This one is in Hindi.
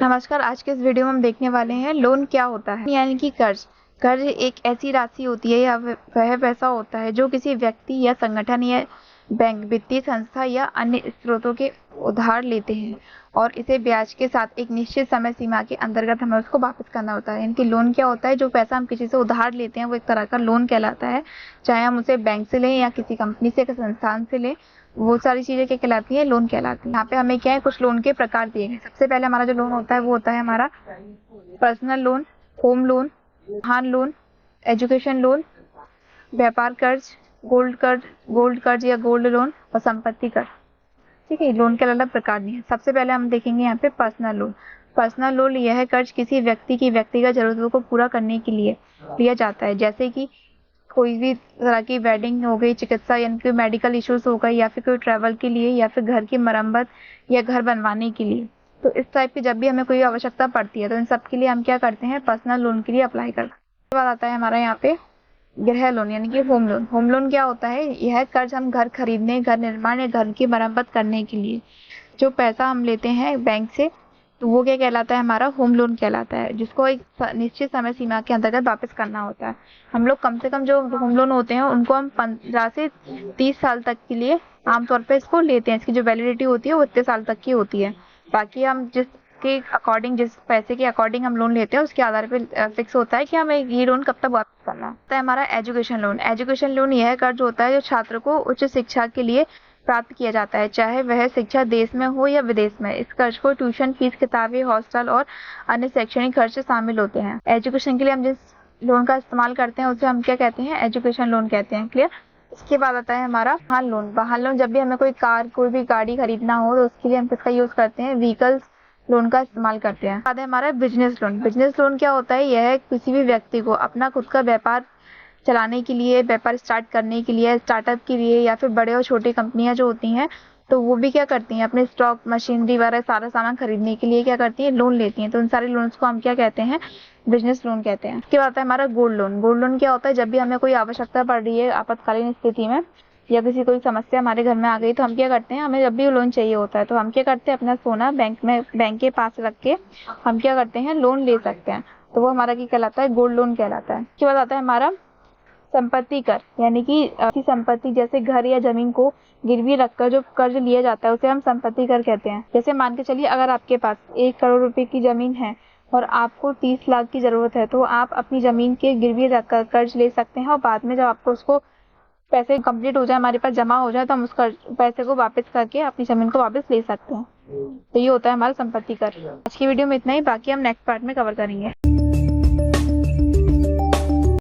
नमस्कार। आज के इस वीडियो में हम देखने वाले हैं लोन क्या होता है, यानी कि कर्ज। कर्ज एक ऐसी राशि होती है या वह पैसा होता है जो किसी व्यक्ति या संगठन या बैंक, वित्तीय संस्था या अन्य स्रोतों के उधार लेते हैं और इसे ब्याज के साथ एक निश्चित समय सीमा के अंतर्गत हमें उसको वापस करना होता है। यानी कि लोन क्या होता है, जो पैसा हम किसी से उधार लेते हैं वो एक तरह का लोन कहलाता है। चाहे हम उसे बैंक से लें या किसी कंपनी से, किसी संस्थान से लें, वो सारी चीजें क्या कहलाती है, लोन कहलाती है। यहाँ पे हमें क्या है, कुछ लोन के प्रकार दिए गए। सबसे पहले हमारा जो लोन होता है वो होता है हमारा पर्सनल लोन, होम लोन, वाहन लोन, एजुकेशन लोन, व्यापार कर्ज, गोल्ड कर्ज या गोल्ड लोन और संपत्ति कर्ज। ठीक है, लोन के अलग प्रकार नहीं है। सबसे पहले हम देखेंगे यहाँ पे पर्सनल लोन। पर्सनल लोन यह कर्ज किसी व्यक्ति की व्यक्तिगत जरूरतों को पूरा करने के लिए लिया जाता है, जैसे कि कोई भी तरह की वेडिंग हो गई, चिकित्सा यानी कि मेडिकल इश्यूज हो गई, या फिर कोई ट्रैवल के लिए, या फिर घर की मरम्मत या घर बनवाने के लिए। तो इस टाइप की जब भी हमें कोई आवश्यकता पड़ती है तो इन सब के लिए हम क्या करते हैं, पर्सनल लोन के लिए अप्लाई करते हैं। उसके बाद आता है हमारा यहाँ पे गृह लोन, यानी कि होम लोन। होम लोन क्या होता है, यह कर्ज हम घर खरीदने, घर निर्माण या घर की मरम्मत करने के लिए जो पैसा हम लेते हैं बैंक से, तो वो क्या कहलाता है, हमारा होम लोन कहलाता है, जिसको एक निश्चित समय सीमा के अंतर्गत वापस करना होता है। हम लोग कम से कम जो होम लोन होते हैं उनको हम 15 से 30 साल तक के लिए आमतौर पर इसको लेते हैं। इसकी जो वैलिडिटी होती है वो इतने साल तक की होती है। बाकी हम जिसके अकॉर्डिंग, जिस पैसे के अकॉर्डिंग हम लोन लेते हैं उसके आधार पर फिक्स होता है कि हमें ये लोन कब तक वापस करना है। हमारा एजुकेशन लोन। एजुकेशन लोन यह कर्ज होता है जो छात्र को उच्च शिक्षा के लिए प्राप्त किया जाता है, चाहे वह शिक्षा देश में हो या विदेश में। इस कर्ज को ट्यूशन फीस, किताबें, हॉस्टल और अन्य शैक्षणिक खर्च शामिल होते हैं। एजुकेशन के लिए हम जिस लोन का इस्तेमाल करते हैं उसे हम क्या कहते हैं, एजुकेशन लोन कहते हैं। क्लियर। इसके बाद आता है हमारा वाहन लोन। वाहन लोन, जब भी हमें कोई कार, कोई भी गाड़ी खरीदना हो तो उसके लिए हम किसका यूज करते हैं, व्हीकल्स लोन का इस्तेमाल करते हैं। बाद है हमारा बिजनेस लोन। बिजनेस लोन क्या होता है, यह किसी भी व्यक्ति को अपना खुद का व्यापार चलाने के लिए, व्यापार स्टार्ट करने के लिए, स्टार्टअप के लिए, या फिर बड़े और छोटी कंपनियां जो होती हैं तो वो भी क्या करती हैं, अपने स्टॉक, मशीनरी वगैरह सारा सामान खरीदने के लिए क्या करती हैं, लोन लेती हैं। तो उन सारे लोन्स को हम क्या कहते हैं, बिजनेस लोन कहते हैं। इसके बाद है हमारा गोल्ड लोन। गोल्ड लोन क्या होता है, जब भी हमें कोई आवश्यकता पड़ रही है आपातकालीन स्थिति में, या किसी कोई समस्या हमारे घर में आ गई, तो हम क्या करते हैं, हमें जब भी लोन चाहिए होता है तो हम क्या करते हैं, अपना सोना बैंक के पास रख के हम क्या करते हैं, लोन ले सकते हैं। तो वो हमारा क्या कहलाता है, गोल्ड लोन कहलाता है। इसके बाद आता है हमारा संपत्ति कर, यानी कि संपत्ति जैसे घर या जमीन को गिरवी रखकर जो कर्ज लिया जाता है उसे हम संपत्ति कर कहते हैं। जैसे मान के चलिए, अगर आपके पास 1 करोड़ रुपए की जमीन है और आपको 30 लाख की जरूरत है, तो आप अपनी जमीन के गिरवी रखकर कर्ज ले सकते हैं और बाद में जब आपको उसको पैसे कंप्लीट हो जाए, हमारे पास जमा हो जाए, तो हम उस पैसे को वापस करके अपनी जमीन को वापस ले सकते हैं। तो ये होता है हमारा संपत्ति कर। आज की वीडियो में इतना ही, बाकी हम नेक्स्ट पार्ट में कवर करेंगे।